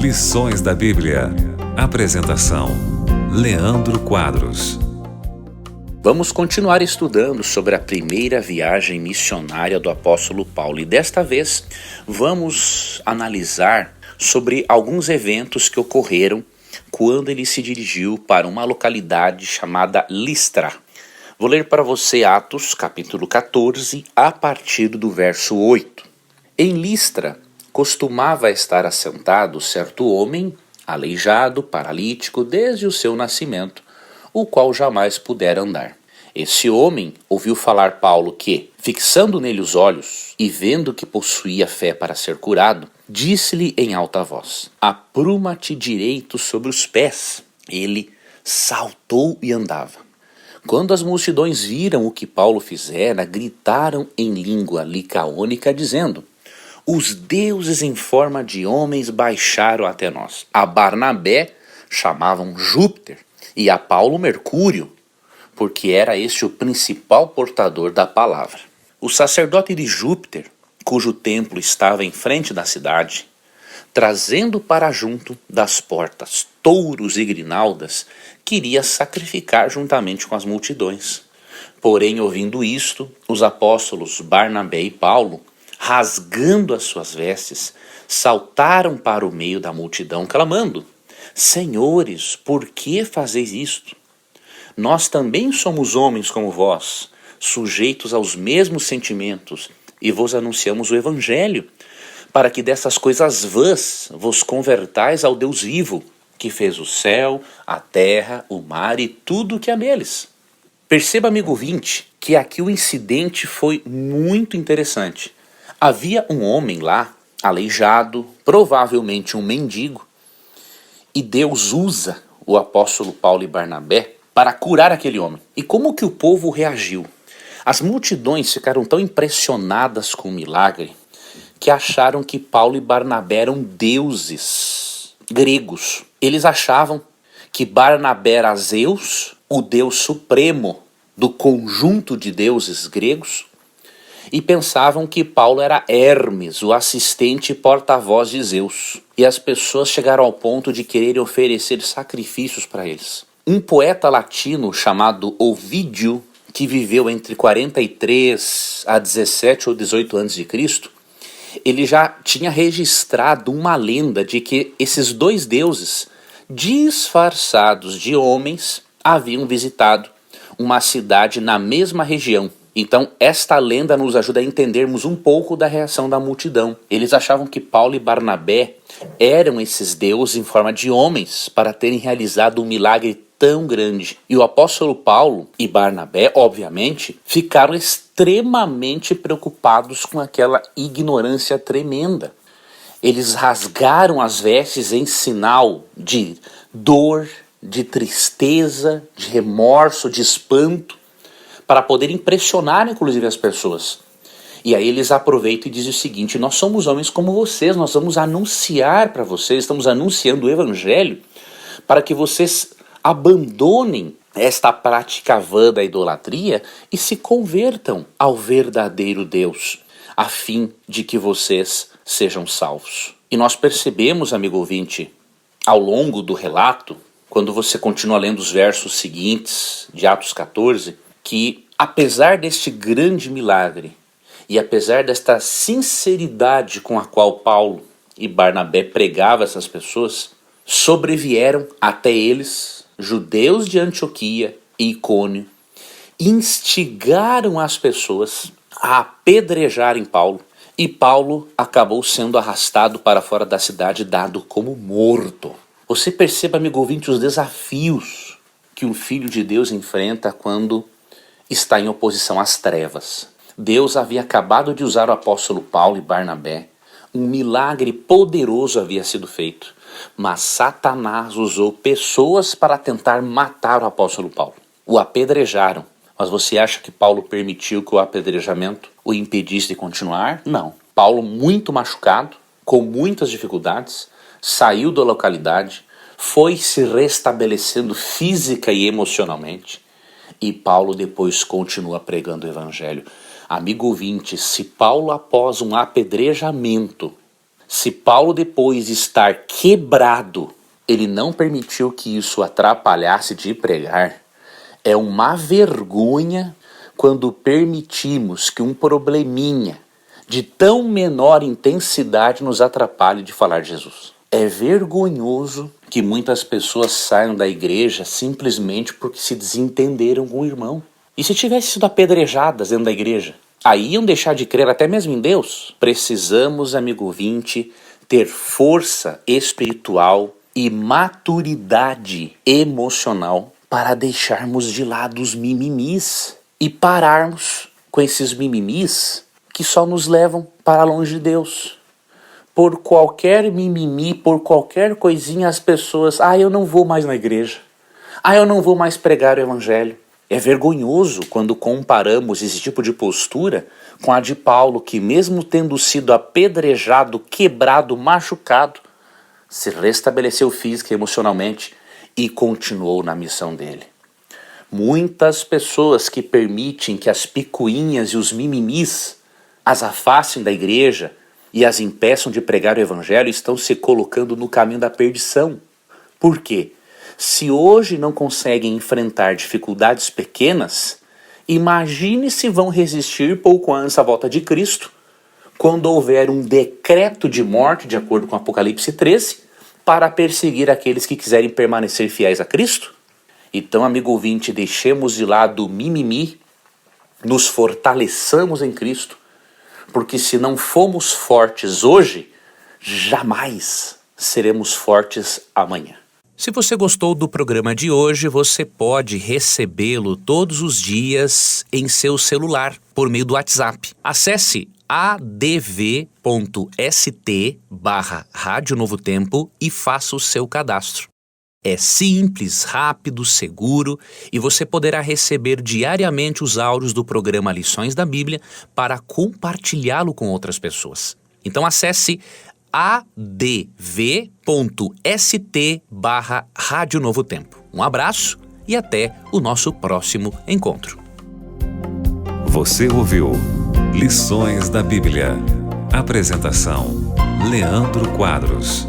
Lições da Bíblia. Apresentação: Leandro Quadros. Vamos continuar estudando sobre a primeira viagem missionária do apóstolo Paulo e desta vez vamos analisar sobre alguns eventos que ocorreram quando ele se dirigiu para uma localidade chamada Listra. Vou ler para você Atos capítulo 14 a partir do verso 8. Em Listra costumava estar assentado certo homem, aleijado, paralítico desde o seu nascimento, o qual jamais pudera andar. Esse homem ouviu falar Paulo que, fixando nele os olhos e vendo que possuía fé para ser curado, disse-lhe em alta voz: apruma-te direito sobre os pés. Ele saltou e andava. Quando as multidões viram o que Paulo fizera, gritaram em língua licaônica, dizendo: os deuses em forma de homens baixaram até nós. A Barnabé chamavam Júpiter e a Paulo Mercúrio, porque era este o principal portador da palavra. O sacerdote de Júpiter, cujo templo estava em frente da cidade, trazendo para junto das portas touros e grinaldas, queria sacrificar juntamente com as multidões. Porém, ouvindo isto, os apóstolos Barnabé e Paulo, rasgando as suas vestes, saltaram para o meio da multidão, clamando: senhores, por que fazeis isto? Nós também somos homens como vós, sujeitos aos mesmos sentimentos, e vos anunciamos o evangelho, para que dessas coisas vãs vos convertais ao Deus vivo, que fez o céu, a terra, o mar e tudo o que há neles. Perceba, amigo ouvinte, que aqui o incidente foi muito interessante. Havia um homem lá, aleijado, provavelmente um mendigo, e Deus usa o apóstolo Paulo e Barnabé para curar aquele homem. E como que o povo reagiu? As multidões ficaram tão impressionadas com o milagre que acharam que Paulo e Barnabé eram deuses gregos. Eles achavam que Barnabé era Zeus, o deus supremo do conjunto de deuses gregos, e pensavam que Paulo era Hermes, o assistente e porta-voz de Zeus. E as pessoas chegaram ao ponto de quererem oferecer sacrifícios para eles. Um poeta latino chamado Ovídio, que viveu entre 43 a 17 ou 18 anos de Cristo, ele já tinha registrado uma lenda de que esses dois deuses, disfarçados de homens, haviam visitado uma cidade na mesma região. Então, esta lenda nos ajuda a entendermos um pouco da reação da multidão. Eles achavam que Paulo e Barnabé eram esses deuses em forma de homens para terem realizado um milagre tão grande. E o apóstolo Paulo e Barnabé, obviamente, ficaram extremamente preocupados com aquela ignorância tremenda. Eles rasgaram as vestes em sinal de dor, de tristeza, de remorso, de espanto, para poder impressionar inclusive as pessoas. E aí eles aproveitam e dizem o seguinte: nós somos homens como vocês, nós vamos anunciar para vocês, estamos anunciando o evangelho para que vocês abandonem esta prática vã da idolatria e se convertam ao verdadeiro Deus, a fim de que vocês sejam salvos. E nós percebemos, amigo ouvinte, ao longo do relato, quando você continua lendo os versos seguintes de Atos 14, que apesar deste grande milagre e apesar desta sinceridade com a qual Paulo e Barnabé pregavam essas pessoas, sobrevieram até eles judeus de Antioquia e Icônio, instigaram as pessoas a apedrejarem Paulo, e Paulo acabou sendo arrastado para fora da cidade, dado como morto. Você perceba, amigo ouvinte, os desafios que um filho de Deus enfrenta quando está em oposição às trevas. Deus havia acabado de usar o apóstolo Paulo e Barnabé. Um milagre poderoso havia sido feito. Mas Satanás usou pessoas para tentar matar o apóstolo Paulo. O apedrejaram. Mas você acha que Paulo permitiu que o apedrejamento o impedisse de continuar? Não. Paulo, muito machucado, com muitas dificuldades, saiu da localidade, foi se restabelecendo física e emocionalmente. E Paulo depois continua pregando o evangelho. Amigo ouvinte, se Paulo após um apedrejamento Se Paulo, depois de estar quebrado, ele não permitiu que isso atrapalhasse de pregar, é uma vergonha quando permitimos que um probleminha de tão menor intensidade nos atrapalhe de falar de Jesus. É vergonhoso que muitas pessoas saiam da igreja simplesmente porque se desentenderam com o irmão. E se tivesse sido apedrejadas dentro da igreja? Aí iam deixar de crer até mesmo em Deus? Precisamos, amigo ouvinte, ter força espiritual e maturidade emocional para deixarmos de lado os mimimis e pararmos com esses mimimis que só nos levam para longe de Deus. Por qualquer mimimi, por qualquer coisinha, as pessoas, eu não vou mais na igreja, eu não vou mais pregar o evangelho. É vergonhoso quando comparamos esse tipo de postura com a de Paulo, que mesmo tendo sido apedrejado, quebrado, machucado, se restabeleceu física e emocionalmente e continuou na missão dele. Muitas pessoas que permitem que as picuinhas e os mimimis as afastem da igreja e as impeçam de pregar o evangelho estão se colocando no caminho da perdição. Por quê? Se hoje não conseguem enfrentar dificuldades pequenas, imagine se vão resistir pouco antes à volta de Cristo, quando houver um decreto de morte, de acordo com Apocalipse 13, para perseguir aqueles que quiserem permanecer fiéis a Cristo. Então, amigo ouvinte, deixemos de lado o mimimi, nos fortaleçamos em Cristo, porque se não fomos fortes hoje, jamais seremos fortes amanhã. Se você gostou do programa de hoje, você pode recebê-lo todos os dias em seu celular, por meio do WhatsApp. Acesse adv.st/Rádio Novo Tempo e faça o seu cadastro. É simples, rápido, seguro e você poderá receber diariamente os áudios do programa Lições da Bíblia para compartilhá-lo com outras pessoas. Então acesse adv.st/Rádio Novo Tempo. Um abraço e até o nosso próximo encontro. Você ouviu Lições da Bíblia. Apresentação: Leandro Quadros.